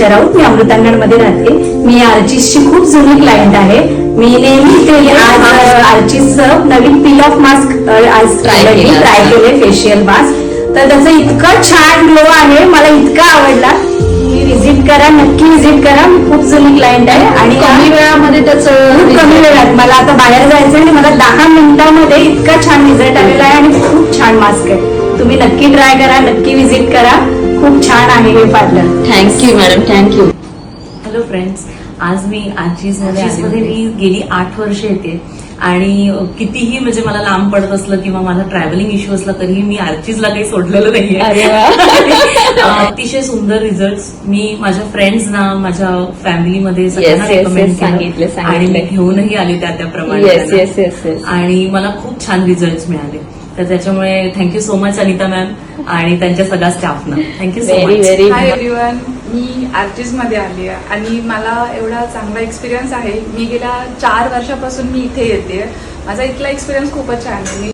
अनिशा राऊत. मी अमृतांगणमध्ये राहते. मी आर्चिसची खूप जुनी क्लायंट आहे. मी नेहमी ते आज आर्चिसचं नवीन पील ऑफ मास्क आज ट्राय केले, फेशियल मास्क. तर त्याचं इतकं छान ग्लो आहे, मला इतका आवडला. तुम्ही विजिट करा, नक्की विजिट करा. मी खूप जुनी क्लायंट आहे आणि कमी वेळामध्ये त्याचं खूप कमी वेळात मला आता बाहेर जायचं आणि मला 10 मिनिटांमध्ये इतका छान रिझल्ट आलेला आहे आणि खूप छान मास्क आहे. तुम्ही नक्की ट्राय करा, नक्की विजिट करा. खूप छान आहे हे parlour. Thank you madam, thank you. Hello friends, आज मी आर्चिसमध्ये मी गेली 8 वर्ष येते आणि कितीही म्हणजे मला लांब पडत असलं किंवा माझा ट्रॅव्हलिंग इश्यू असला तरीही मी आर्चिसला काही सोडलेलं नाहीये. अतिशय सुंदर रिझल्ट मी माझ्या फ्रेंड्सना, माझ्या फॅमिलीमध्ये सगळ्यांना रेकमेंड केलं आणि मी घेऊनही आले त्याप्रमाणे आणि मला खूप छान रिझल्ट मिळाले. तर त्याच्यामुळे thank you so much Anita ma'am आणि त्यांच्या सगळ्या स्टाफना. Thank you so much. Hi everyone, मी आर्चिसमध्ये आली आहे आणि मला एवढा चांगला एक्सपिरियन्स आहे. मी गेल्या 4 वर्षापासून मी इथे येते. माझा इथला एक्सपिरियन्स खूपच छान आहे. मी